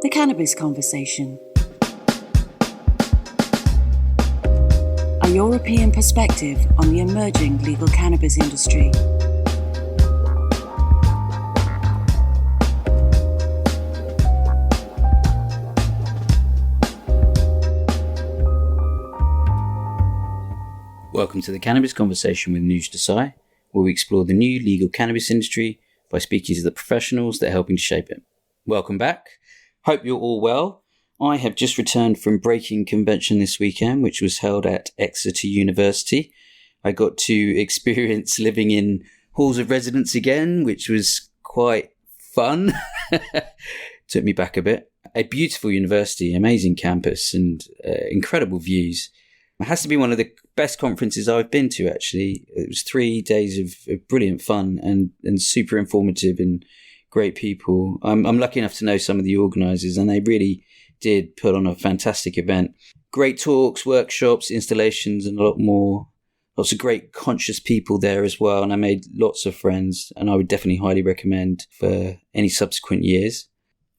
The Cannabis Conversation. A European perspective on the emerging legal cannabis industry. Welcome to the Cannabis Conversation with Noosh Desai, where we explore the new legal cannabis industry by speaking to the professionals that are helping to shape it. Welcome back. Hope you're all well. I have just returned from Breaking Convention this weekend, which was held at Exeter University. I got to experience living in halls of residence again, which was quite fun. Took me back a bit. A beautiful university, amazing campus, and incredible views. It has to be one of the best conferences I've been to, actually. It was 3 days of brilliant fun and super informative and great people. I'm lucky enough to know some of the organisers, and they really did put on a fantastic event. Great talks, workshops, installations, and a lot more. Lots of great conscious people there as well, and I made lots of friends, and I would definitely highly recommend for any subsequent years.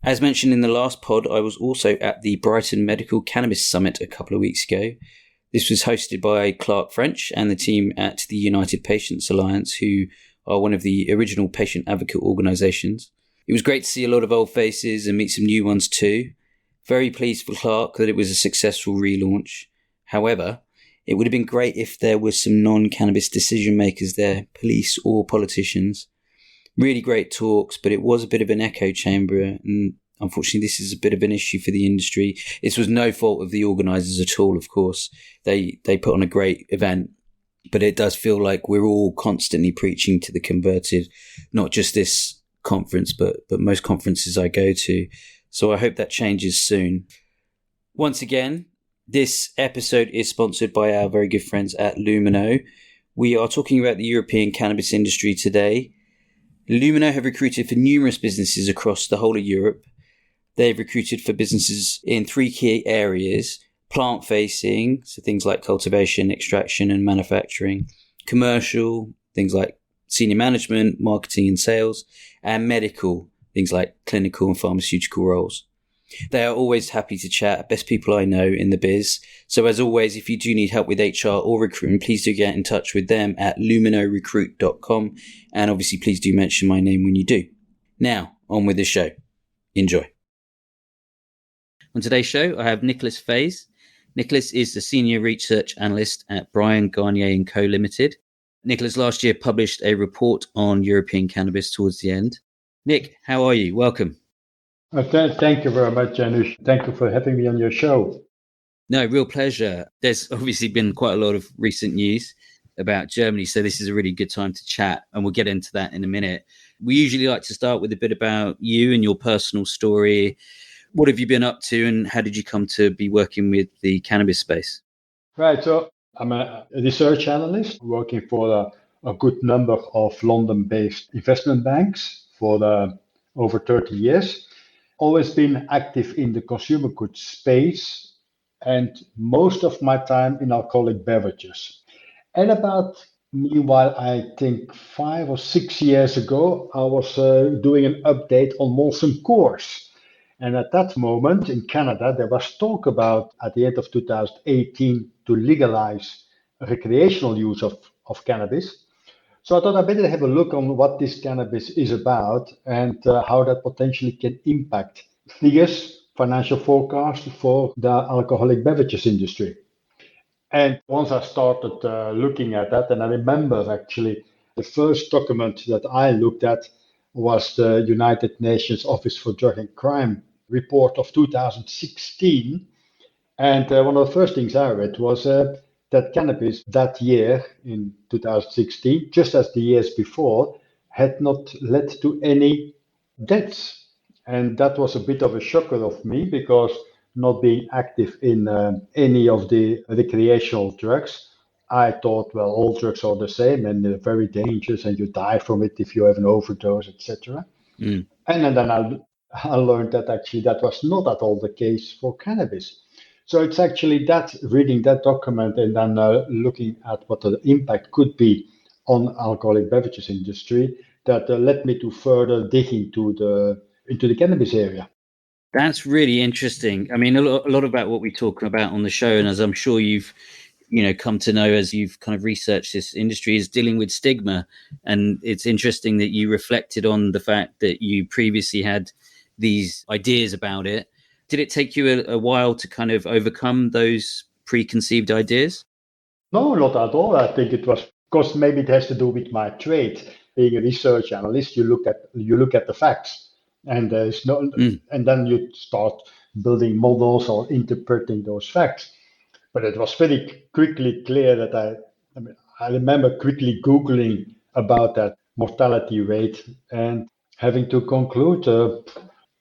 As mentioned in the last pod, I was also at the Brighton Medical Cannabis Summit a couple of weeks ago. This was hosted by Clark French and the team at the United Patients Alliance, who are one of the original patient advocate organisations. It was great to see a lot of old faces and meet some new ones too. Very pleased for Clark that it was a successful relaunch. However, it would have been great if there were some non-cannabis decision makers there, police or politicians. Really great talks, but it was a bit of an echo chamber, and unfortunately, this is a bit of an issue for the industry. This was no fault of the organisers at all, of course. They put on a great event, but it does feel like we're all constantly preaching to the converted, not just this conference, but most conferences I go to. So I hope that changes soon. Once again, this episode is sponsored by our very good friends at Lumino. We are talking about the European cannabis industry today. Lumino have recruited for numerous businesses across the whole of Europe. They've recruited for businesses in 3 key areas: plant-facing, so things like cultivation, extraction and manufacturing; commercial, things like senior management, marketing and sales; and medical, things like clinical and pharmaceutical roles. They are always happy to chat, best people I know in the biz. So as always, if you do need help with HR or recruitment, please do get in touch with them at luminorecruit.com. And obviously, please do mention my name when you do. Now, on with the show. Enjoy. On today's show, I have Nikolaas Faes. Nikolaas is the Senior Research Analyst at Bryan Garnier Co Limited. Nikolaas last year published a report on European cannabis towards the end. Nick, how are you? Welcome. Thank you very much, Janusz. Thank you for having me on your show. No, real pleasure. There's obviously been quite a lot of recent news about Germany, so this is a really good time to chat, and we'll get into that in a minute. We usually like to start with a bit about you and your personal story. What have you been up to, and how did you come to be working with the cannabis space? Right, so I'm a research analyst working for a good number of London-based investment banks for over 30 years. Always been active in the consumer goods space, and most of my time in alcoholic beverages. And meanwhile, I think 5 or 6 years ago, I was doing an update on Molson Coors. And at that moment in Canada, there was talk about, at the end of 2018, to legalize recreational use of cannabis. So I thought I better have a look on what this cannabis is about and how that potentially can impact figures, financial forecast for the alcoholic beverages industry. And once I started looking at that, and I remember actually the first document that I looked at was the United Nations Office for Drug and Crime report of 2016. And one of the first things I read was that cannabis that year in 2016, just as the years before, had not led to any deaths. And that was a bit of a shocker of me, because not being active in any of the recreational drugs, I thought, well, all drugs are the same and they're very dangerous and you die from it if you have an overdose, etc. And then I learned that actually that was not at all the case for cannabis. So it's actually that reading that document and then looking at what the impact could be on alcoholic beverages industry that led me to further dig into the cannabis area. That's really interesting. I mean, a lot about what we talk about on the show, and as I'm sure you've come to know as you've kind of researched this industry, is dealing with stigma. And it's interesting that you reflected on the fact that you previously had these ideas about it. Did it take you a while to kind of overcome those preconceived ideas? No, not at all. I think it was because maybe it has to do with my trade. Being a research analyst, you look at the facts, and there's no, Mm. and then you start building models or interpreting those facts. But it was very quickly clear that I remember quickly Googling about that mortality rate and having to conclude a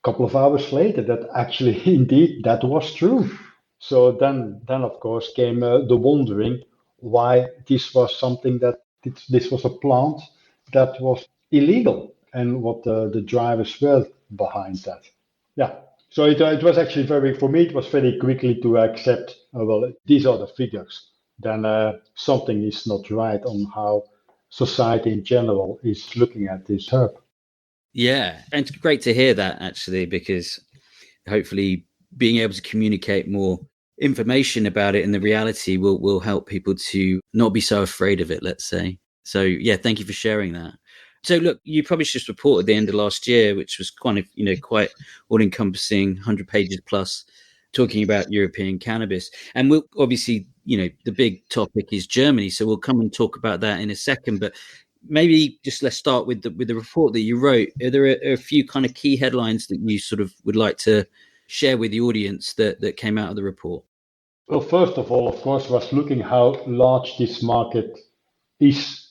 couple of hours later that actually indeed that was true. So then of course came the wondering why this was something that this was a plant that was illegal and what the drivers were behind that. Yeah. So it was actually for me, it was very quickly to accept, well, these are the figures. Then something is not right on how society in general is looking at this herb. Yeah. And it's great to hear that, actually, because hopefully being able to communicate more information about it and the reality will help people to not be so afraid of it, let's say. So yeah, thank you for sharing that. So look, you published this report at the end of last year, which was kind of, quite all encompassing, 100 pages plus, talking about European cannabis. And we'll obviously, the big topic is Germany. So we'll come and talk about that in a second, but maybe just let's start with the report that you wrote. Are there a few kind of key headlines that you sort of would like to share with the audience that came out of the report? Well, first of all, of course, was looking how large this market is.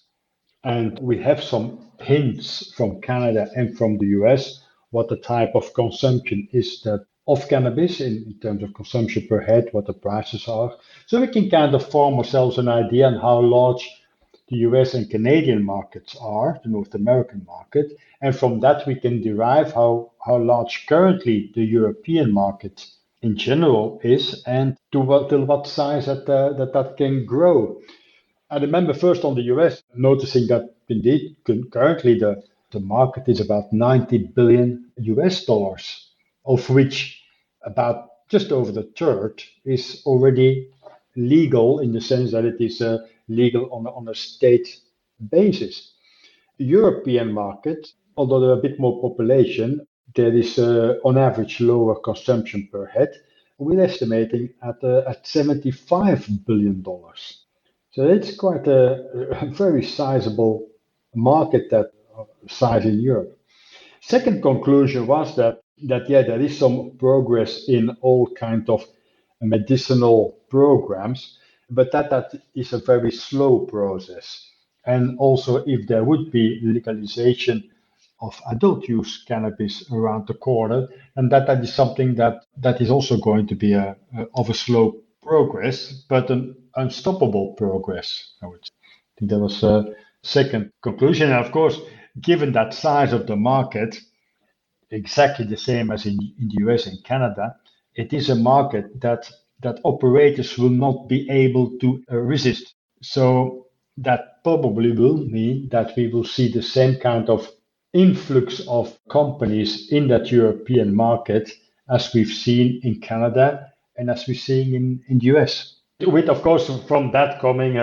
And we have some hints from Canada and from the US what the type of consumption is that of cannabis in terms of consumption per head, what the prices are. So we can kind of form ourselves an idea on how large the US and Canadian markets are, the North American market. And from that, we can derive how large currently the European market in general is and till what size that can grow. I remember first on the US noticing that indeed currently the market is about 90 billion US dollars, of which about just over the third is already legal in the sense that it is legal on a state basis. The European market, although there are a bit more population, there is on average lower consumption per head. We're estimating at $75 billion. So it's quite a very sizable market that size in Europe. Second conclusion was that yeah, there is some progress in all kind of medicinal programs, but that is a very slow process. And also, if there would be legalization of adult use cannabis around the corner, and that is something that is also going to be of a slow progress, but an unstoppable progress, I would say. I think that was a second conclusion. And of course, given that size of the market, exactly the same as in the US and Canada, it is a market that operators will not be able to resist. So that probably will mean that we will see the same kind of influx of companies in that European market as we've seen in Canada and as we're seeing in the US. With, of course, from that coming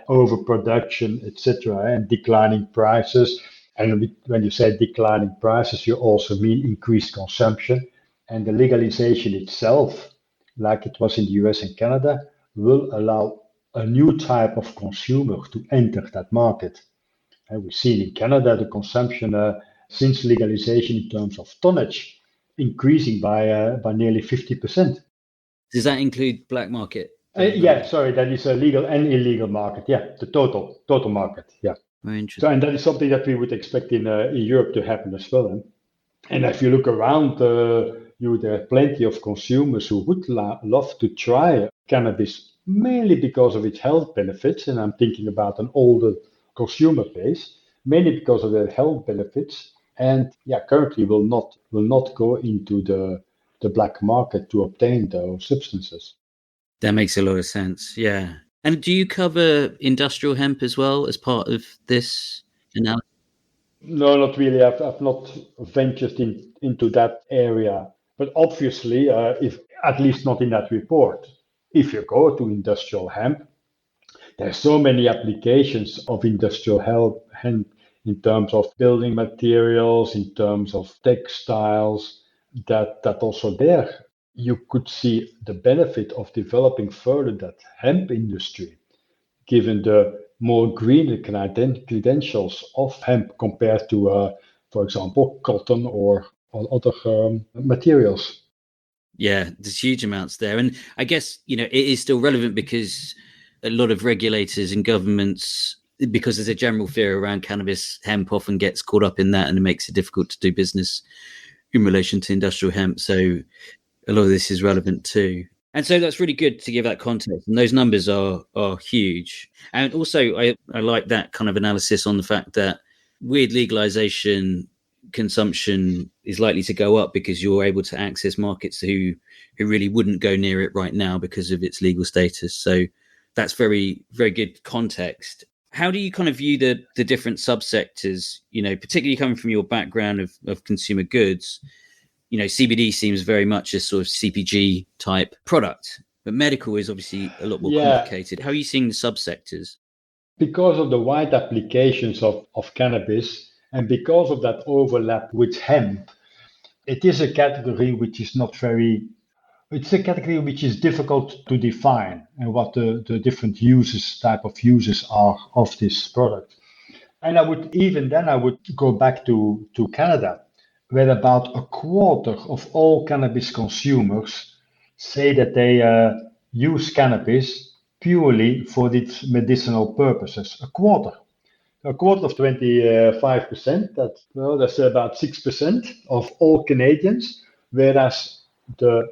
overproduction, etc., and declining prices. And when you say declining prices, you also mean increased consumption. And the legalization itself, like it was in the US and Canada, will allow a new type of consumer to enter that market. And we've seen in Canada the consumption since legalization in terms of tonnage increasing by nearly 50%. Does that include black market? Yeah, sorry, that is a legal and illegal market. Yeah, the total market. Yeah. Very So, interesting. and that is something that we would expect in Europe to happen as well. And if you look around, there are plenty of consumers who would love to try cannabis, mainly because of its health benefits. And I'm thinking about an older consumer base, mainly because of their health benefits. And yeah, currently will not go into the black market to obtain those substances. That makes a lot of sense. Yeah. And do you cover industrial hemp as well as part of this analysis? No, not really. I've not ventured into that area But obviously, if at least not in that report, if you go to industrial hemp, there's so many applications of industrial hemp in terms of building materials, in terms of textiles, that also there you could see the benefit of developing further that hemp industry, given the more green credentials of hemp compared to, for example, cotton or other materials. Yeah, there's huge amounts there. And I guess, it is still relevant because a lot of regulators and governments, because there's a general fear around cannabis, hemp often gets caught up in that and it makes it difficult to do business in relation to industrial hemp. So a lot of this is relevant too. And so that's really good to give that context. And those numbers are huge. And also, I like that kind of analysis on the fact that with legalization, consumption is likely to go up because you're able to access markets who really wouldn't go near it right now because of its legal status. So that's very, very good context. How do you kind of view the different subsectors, particularly coming from your background of consumer goods? CBD seems very much a sort of CPG type product, but medical is obviously a lot more complicated. How are you seeing the subsectors? Because of the wide applications of cannabis and because of that overlap with hemp, it is a category which is not very, it's a category which is difficult to define and what the different type of uses are of this product. And I would go back to Canada, where about a quarter of all cannabis consumers say that they use cannabis purely for its medicinal purposes. A quarter of 25%, that's about 6% of all Canadians, whereas the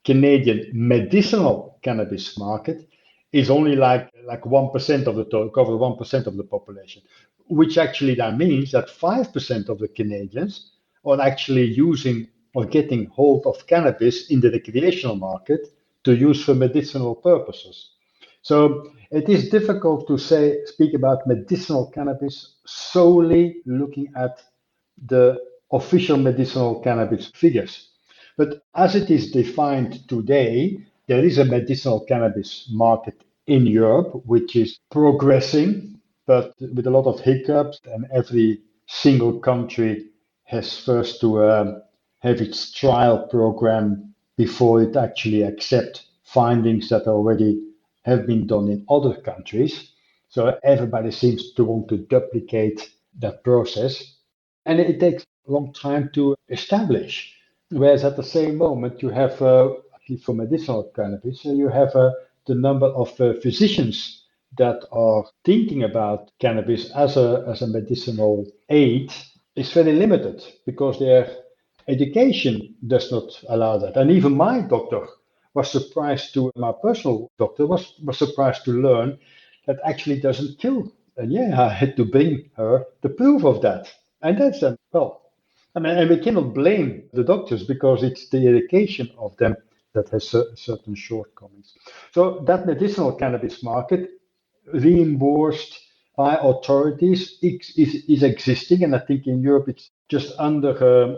Canadian medicinal cannabis market is only like 1% of the total, cover 1% of the population, which actually that means that 5% of the Canadians are actually using or getting hold of cannabis in the recreational market to use for medicinal purposes. So it is difficult to speak about medicinal cannabis solely looking at the official medicinal cannabis figures. But as it is defined today, there is a medicinal cannabis market in Europe, which is progressing, but with a lot of hiccups, and every single country has first to have its trial program before it actually accepts findings that already have been done in other countries. So everybody seems to want to duplicate that process. And it takes a long time to establish. Whereas at the same moment, you have, at least for medicinal cannabis, you have the number of physicians that are thinking about cannabis as a medicinal aid is very limited because their education does not allow that. And even my doctor was surprised to, my personal doctor was surprised to learn that actually doesn't kill. And yeah, I had to bring her the proof of that. And that's, well, I mean, and we cannot blame the doctors because it's the education of them that has certain shortcomings. So that medicinal cannabis market, reimbursed by authorities, is existing. And I think in Europe it's just under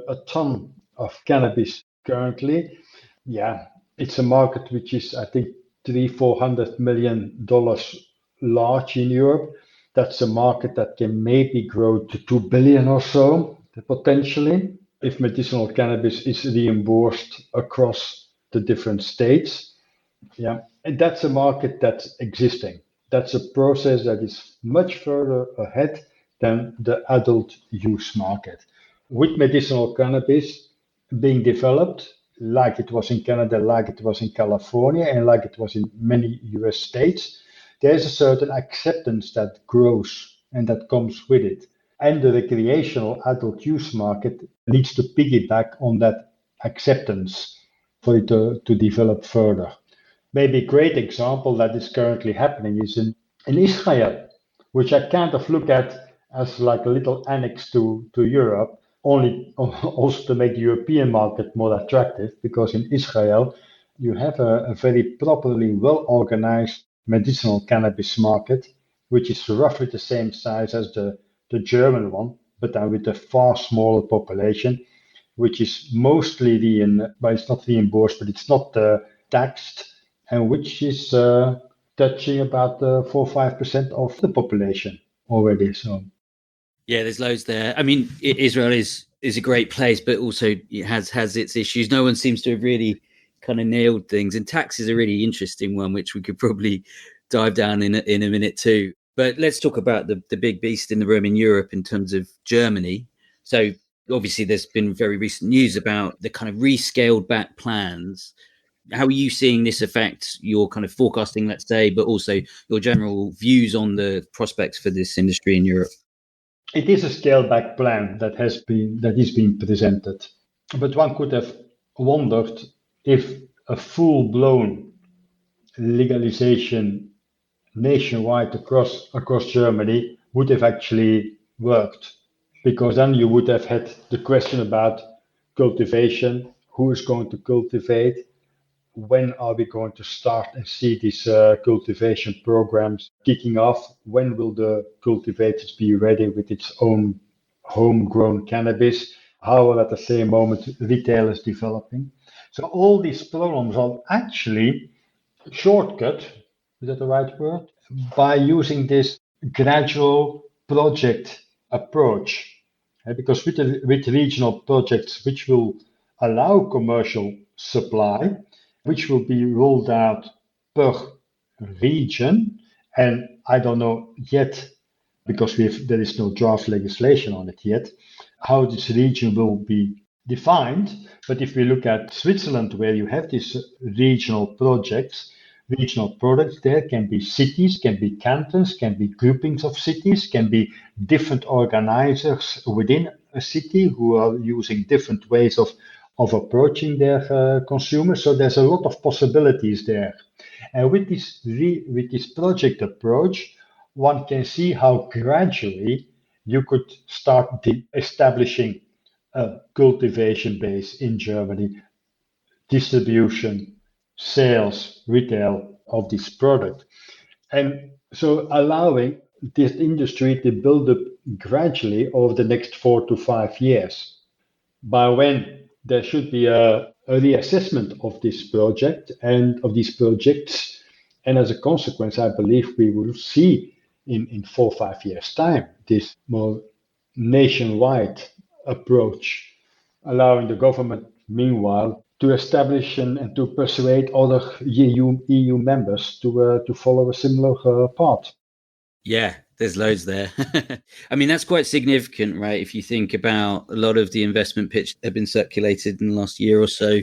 a ton of cannabis currently. Yeah, it's a market which is, I think, $300-400 million large in Europe. That's a market that can maybe grow to 2 billion or so potentially if medicinal cannabis is reimbursed across the different states. Yeah, and that's a market that's existing. That's a process that is much further ahead than the adult use market. With medicinal cannabis being developed, like it was in Canada, like it was in California, and like it was in many US states, there's a certain acceptance that grows and that comes with it. And the recreational adult use market needs to piggyback on that acceptance for it to develop further. Maybe a great example that is currently happening is in Israel, which I kind of look at as like a little annex to Europe, only also to make the European market more attractive, because in Israel you have a very properly well organized medicinal cannabis market, which is roughly the same size as the German one, but then with a far smaller population. which is mostly but it's not reimbursed, but it's not taxed, and which is touching about 4 or 5% of the population already. So Yeah, there's loads there. I mean, Israel is a great place, but also it has its issues. No one seems to have really kind of nailed things. And tax is a really interesting one, which we could probably dive down in a minute too. But let's talk about the big beast in the room in Europe in terms of Germany. So obviously, there's been very recent news about the kind of rescaled back plans. How are you seeing this affect your kind of forecasting, let's say, but also your general views on the prospects for this industry in Europe? it is a scale back plan that is being presented. But one could have wondered if a full blown legalization nationwide across Germany would have actually worked, because then you would have had the question about cultivation, who is going to cultivate, when are we going to start and see these cultivation programs kicking off, when will the cultivators be ready with its own homegrown cannabis, how are at the same moment retail is developing. So all these problems are actually shortcut, is that the right word? By using this gradual project approach. Because with regional projects which will allow commercial supply, which will be rolled out per region, and I don't know yet, because there is no draft legislation on it yet, how this region will be defined. But if we look at Switzerland, where you have these regional projects, regional products, there can be cities, can be cantons, can be groupings of cities, can be different organizers within a city who are using different ways of approaching their consumers. So there's a lot of possibilities there. And with this project approach, one can see how gradually you could start establishing a cultivation base in Germany, distribution, sales, retail of this product. And so allowing this industry to build up gradually over the next 4 to 5 years, by when there should be a reassessment of this project and of these projects. And as a consequence, I believe we will see in 4 or 5 years' time this more nationwide approach, allowing the government, meanwhile, to establish and to persuade other EU members to follow a similar path. Yeah, there's loads there. I mean, that's quite significant, right? If you think about a lot of the investment pitch that have been circulated in the last year or so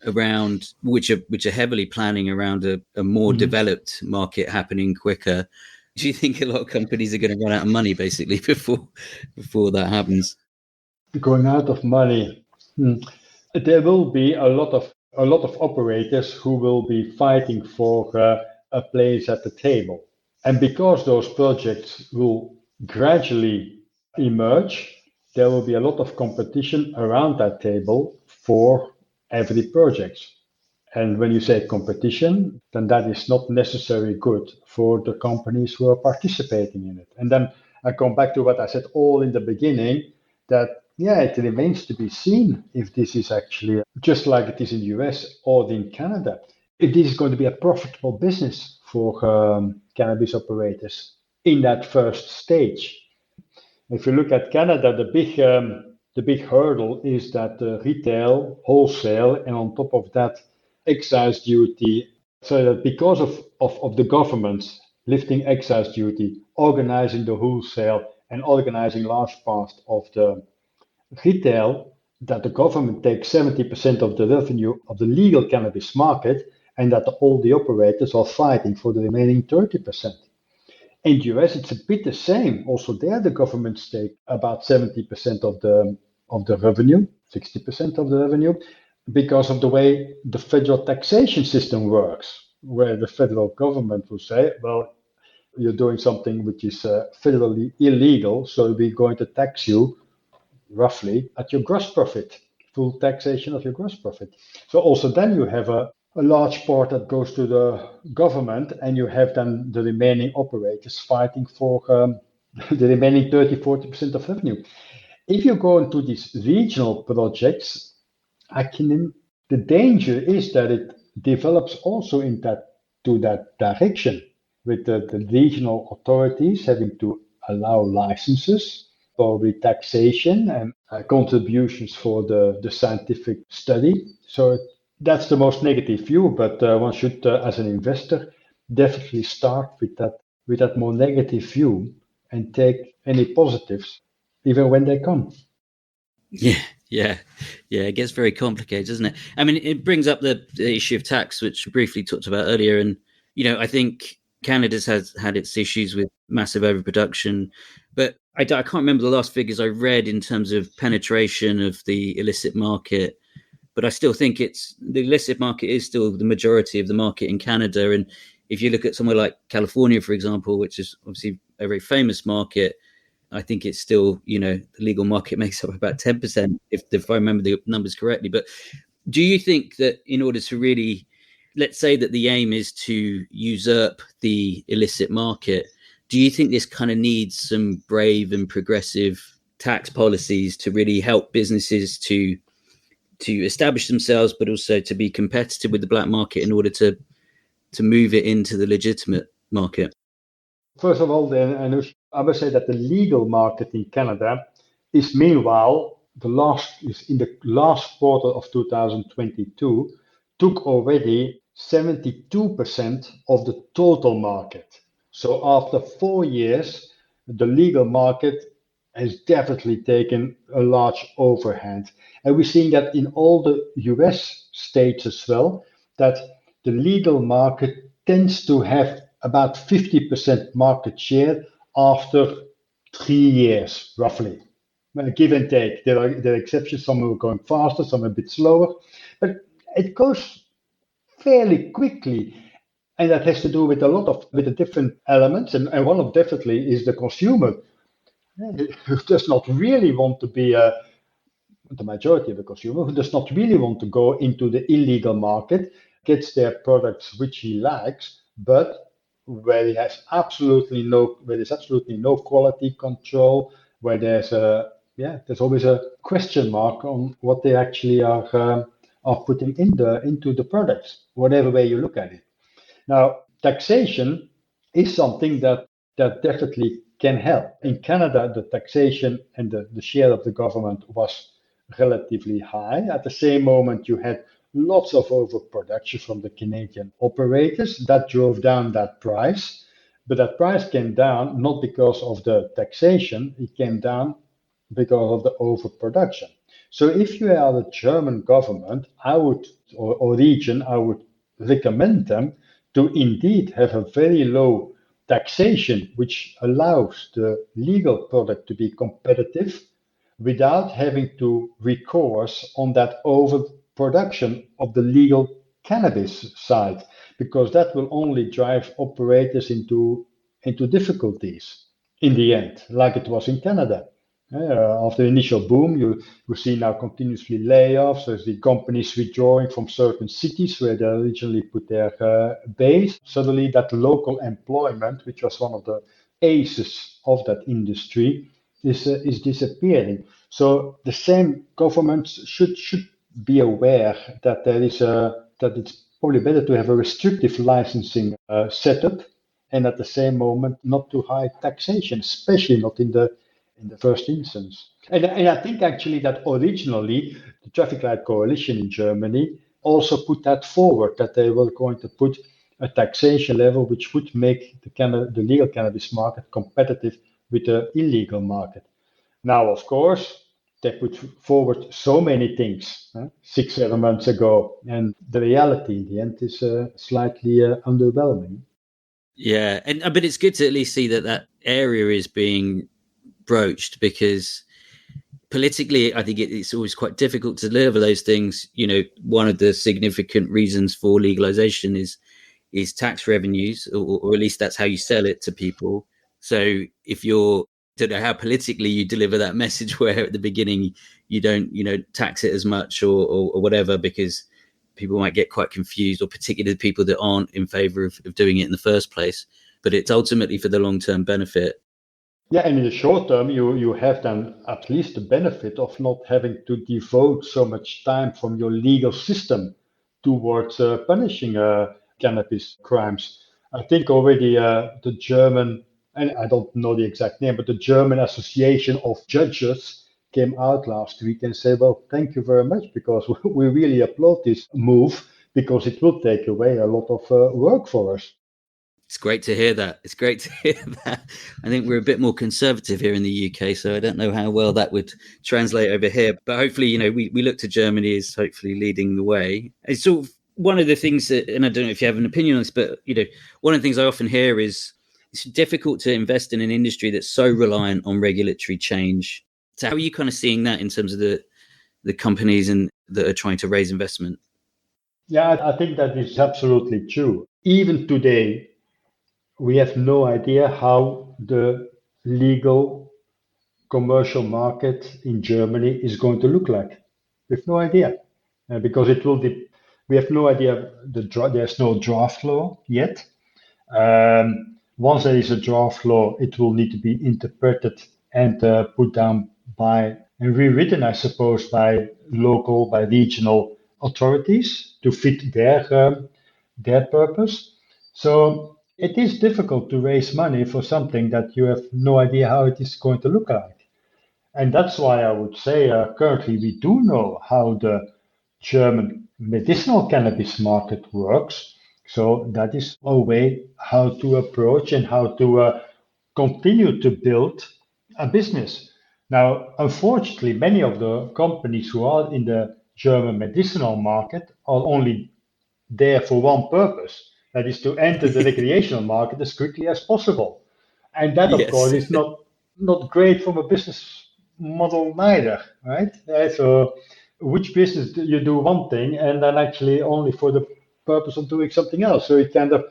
around which are heavily planning around a more developed market happening quicker. Do you think a lot of companies are going to run out of money basically before that happens? Going out of money. There will be a lot of operators who will be fighting for a place at the table. And because those projects will gradually emerge, there will be a lot of competition around that table for every project. And when you say competition, then that is not necessarily good for the companies who are participating in it. And then I come back to what I said all in the beginning, that yeah, it remains to be seen if this is actually just like it is in the US or in Canada, if this is going to be a profitable business for cannabis operators in that first stage. If you look at Canada, the big hurdle is that retail, wholesale, and on top of that, excise duty. So that because of the government lifting excise duty, organizing the wholesale, and organizing large parts of the retail, that the government takes 70% of the revenue of the legal cannabis market, and that all the operators are fighting for the remaining 30%. In the US, it's a bit the same. Also, there, the governments take about 70% of the revenue, 60% of the revenue, because of the way the federal taxation system works, where the federal government will say, well, you're doing something which is federally illegal, so we're going to tax you roughly at your gross profit, full taxation of your gross profit. So also then you have a large part that goes to the government, and you have then the remaining operators fighting for the remaining 30-40% of revenue. If you go into these regional projects, the danger is that it develops also to that direction, with the regional authorities having to allow licenses, probably taxation and contributions for the scientific study. So that's the most negative view, but one should, as an investor, definitely start with that more negative view and take any positives, even when they come. Yeah, yeah. It gets very complicated, doesn't it? I mean, it brings up the issue of tax, which we briefly talked about earlier. And, I think Canada's has had its issues with massive overproduction. But I can't remember the last figures I read in terms of penetration of the illicit market. But I still think the illicit market is still the majority of the market in Canada. And if you look at somewhere like California, for example, which is obviously a very famous market, I think it's still, the legal market makes up about 10%, if I remember the numbers correctly. But do you think that in order to really, let's say that the aim is to usurp the illicit market, do you think this kind of needs some brave and progressive tax policies to really help businesses to establish themselves, but also to be competitive with the black market in order to move it into the legitimate market? First of all, then, I would say that the legal market in Canada is meanwhile in the last quarter of 2022 took already 72% of the total market. So after 4 years, the legal market has definitely taken a large overhand. And we're seeing that in all the US states as well, that the legal market tends to have about 50% market share after 3 years, roughly. Give and take. There are exceptions, some are going faster, some are a bit slower, but it goes fairly quickly. And that has to do with with the different elements. And one of definitely is the consumer who does not really want to be the majority of the consumer who does not really want to go into the illegal market, gets their products which he likes, but where there's absolutely no quality control, where there's always a question mark on what they actually are putting into the products, whatever way you look at it. Now, taxation is something that definitely can help. In Canada, the taxation and the share of the government was relatively high. At the same moment, you had lots of overproduction from the Canadian operators that drove down that price. But that price came down not because of the taxation, it came down because of the overproduction. So if you are the German government, or region, I would recommend them to indeed have a very low taxation, which allows the legal product to be competitive without having to recourse on that overproduction of the legal cannabis side, because that will only drive operators into difficulties in the end, like it was in Canada. After the initial boom, you see now continuously layoffs. There's the companies withdrawing from certain cities where they originally put their base. Suddenly, that local employment, which was one of the aces of that industry, is disappearing. So the same governments should be aware that that it's probably better to have a restrictive licensing setup, and at the same moment not too high taxation, especially not in the first instance. And I think actually that originally the Traffic Light Coalition in Germany also put that forward, that they were going to put a taxation level which would make the legal cannabis market competitive with the illegal market. Now, of course, they put forward so many things 6-7 months ago, and the reality in the end is slightly underwhelming. Yeah, but it's good to at least see that area is being broached, because politically, I think it's always quite difficult to deliver those things. One of the significant reasons for legalization is tax revenues, or at least that's how you sell it to people. So if don't know how politically you deliver that message, where at the beginning you don't, tax it as much or whatever, because people might get quite confused, or particularly the people that aren't in favor of doing it in the first place. But it's ultimately for the long-term benefit. Yeah, and in the short term, you have then at least the benefit of not having to devote so much time from your legal system towards punishing cannabis crimes. I think already the German, and I don't know the exact name, but the German Association of Judges came out last week and said, well, thank you very much, because we really applaud this move because it will take away a lot of work for us. It's great to hear that. It's great to hear that. I think we're a bit more conservative here in the UK, so I don't know how well that would translate over here. But hopefully, we look to Germany as hopefully leading the way. It's sort of one of the things that, and I don't know if you have an opinion on this, but one of the things I often hear is it's difficult to invest in an industry that's so reliant on regulatory change. So how are you kind of seeing that in terms of the companies and that are trying to raise investment? Yeah, I think that is absolutely true. Even today, we have no idea how the legal commercial market in Germany is going to look like. We have no idea because it will be. We have no idea. There's no draft law yet. Once there is a draft law, it will need to be interpreted and put down by and rewritten, I suppose, by local, by regional authorities to fit their purpose. So it is difficult to raise money for something that you have no idea how it is going to look like. And that's why I would say currently we do know how the German medicinal cannabis market works. So that is a way how to approach and how to continue to build a business. Now, unfortunately, many of the companies who are in the German medicinal market are only there for one purpose, that is to enter the recreational market as quickly as possible. And that, of course, Yes. is not great from a business model neither, right? So, which business do you do one thing and then actually only for the purpose of doing something else? So it kind of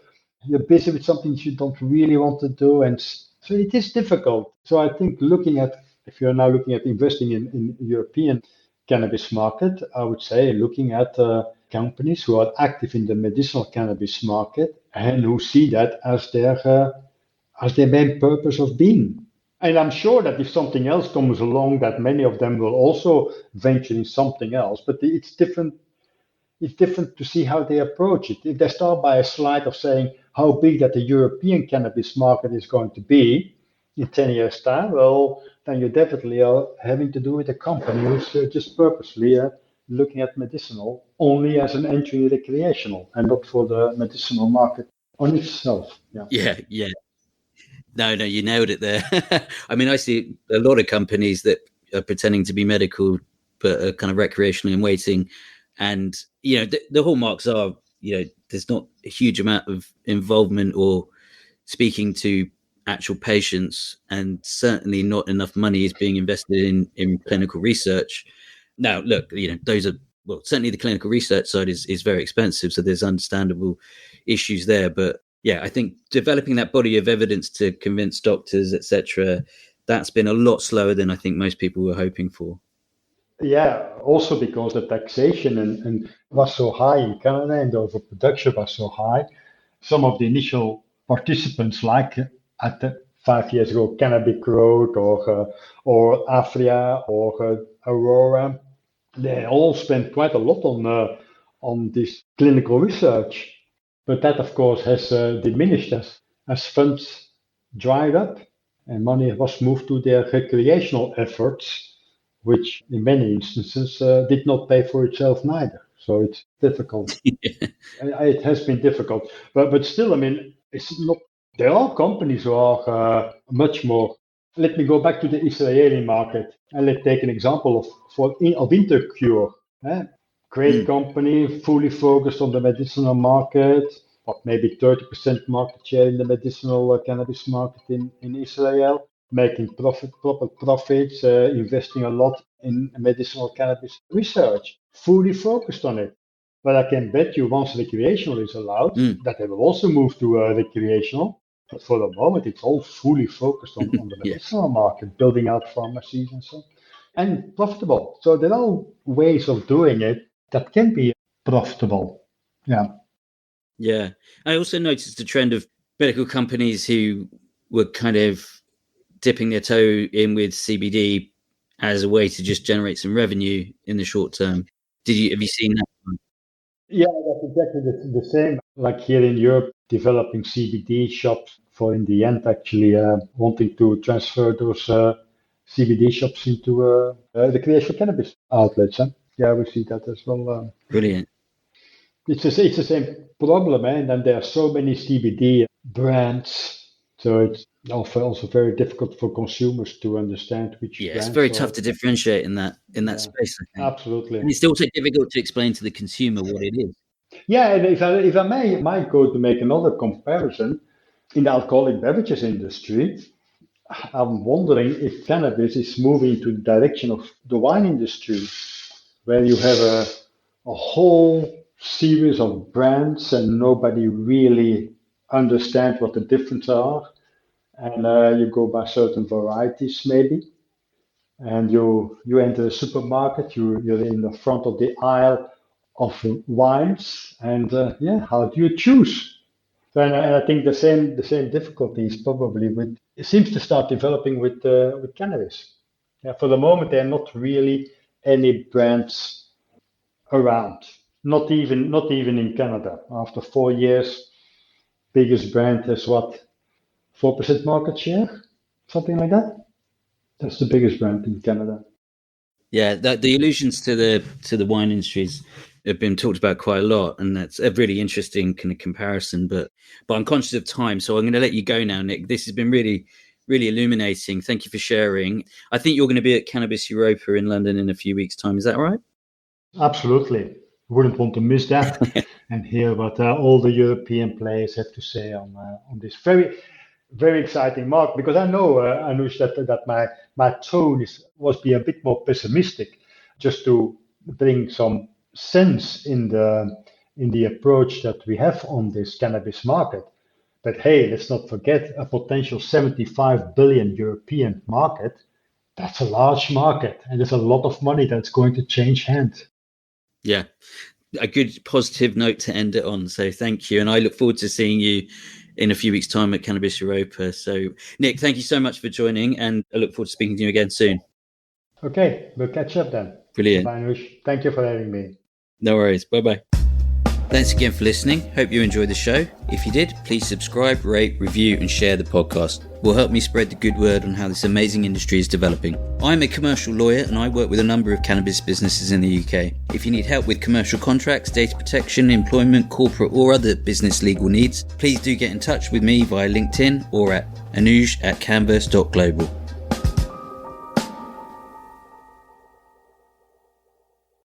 you're busy with something you don't really want to do, and so it is difficult. So I think looking at if you're now looking at investing in European cannabis market, I would say looking at companies who are active in the medicinal cannabis market and who see that as their main purpose of being. And I'm sure that if something else comes along, that many of them will also venture in something else. But it's different to see how they approach it. If they start by a slide of saying how big that the European cannabis market is going to be in 10 years' time, well, then you definitely are having to do with a company who's just purposely looking at medicinal only as an entry recreational and not for the medicinal market on itself. Yeah. Yeah, yeah. No, you nailed it there. I mean, I see a lot of companies that are pretending to be medical, but are kind of recreationally in waiting. And, the hallmarks are, there's not a huge amount of involvement or speaking to actual patients, and certainly not enough money is being invested in clinical research. Now, look, those are, well, certainly the clinical research side is very expensive. So there's understandable issues there. But yeah, I think developing that body of evidence to convince doctors, etc., that's been a lot slower than I think most people were hoping for. Yeah, also because the taxation and was so high in Canada and the overproduction was so high, some of the initial participants, like at the 5 years ago, Cannabis Growth or Afria or Aurora, they all spent quite a lot on this clinical research. But that, of course, has diminished as funds dried up and money was moved to their recreational efforts, which in many instances did not pay for itself neither. So it's difficult. It has been difficult, but still, I mean, it's not. There are companies who are much more. Let me go back to the Israeli market and let's take an example of Intercure. eh? Great Mm. company, fully focused on the medicinal market, but maybe 30% market share in the medicinal cannabis market in Israel, making proper profits, investing a lot in medicinal cannabis research, fully focused on it. But I can bet you once recreational is allowed, Mm. that they will also move to recreational. But for the moment, it's all fully focused on the Yeah. medicinal market, building out pharmacies and so on, and profitable. So there are ways of doing it that can be profitable. Yeah. Yeah. I also noticed a trend of medical companies who were kind of dipping their toe in with CBD as a way to just generate some revenue in the short term. Have you seen that? Yeah, that's exactly the same. Like here in Europe, developing CBD shops for in the end actually wanting to transfer those CBD shops into the recreational cannabis outlets. Huh? Yeah, we see that as well. Brilliant. It's the same problem, and then there are so many CBD brands, so it's also very difficult for consumers to understand which Yeah, it's brands very are. tough to differentiate in that space, I think. Absolutely. And it's also difficult to explain to the consumer what it is. Yeah, and if I may, might go to make another comparison in the alcoholic beverages industry. I'm wondering if cannabis is moving to the direction of the wine industry, where you have a whole series of brands and nobody really understands what the differences are. And you go by certain varieties, maybe. And you enter a supermarket, you're in the front of the aisle of wines. And yeah, how do you choose? And I think the same difficulty is probably with it seems to start developing with cannabis. Yeah, for the moment, there are not really any brands around. Not even in Canada. After 4 years, biggest brand has what 4% market share, something like that. That's the biggest brand in Canada. Yeah, the allusions to the wine industries have been talked about quite a lot, and that's a really interesting kind of comparison. But I'm conscious of time, so I'm going to let you go now, Nik. This has been really, really illuminating. Thank you for sharing. I think you're going to be at Cannabis Europa in London in a few weeks' time. Is that right? Absolutely. Wouldn't want to miss that and hear what all the European players have to say on this very, very exciting mark. Because I know, Anush, that my tone was being a bit more pessimistic, just to bring some sense in the approach that we have on this cannabis market. But hey, let's not forget a potential 75 billion European market. That's a large market, and there's a lot of money that's going to change hands. Yeah, a good positive note to end it on. So thank you. And I look forward to seeing you in a few weeks' time at Cannabis Europa. So, Nik, thank you so much for joining, and I look forward to speaking to you again soon. Okay, we'll catch up then. Brilliant. Bye, Anush. Thank you for having me. No worries. Bye-bye. Thanks again for listening. Hope you enjoyed the show. If you did, please subscribe, rate, review, and share the podcast. It will help me spread the good word on how this amazing industry is developing. I'm a commercial lawyer and I work with a number of cannabis businesses in the UK. If you need help with commercial contracts, data protection, employment, corporate, or other business legal needs, please do get in touch with me via LinkedIn or at anuj@canvas.global.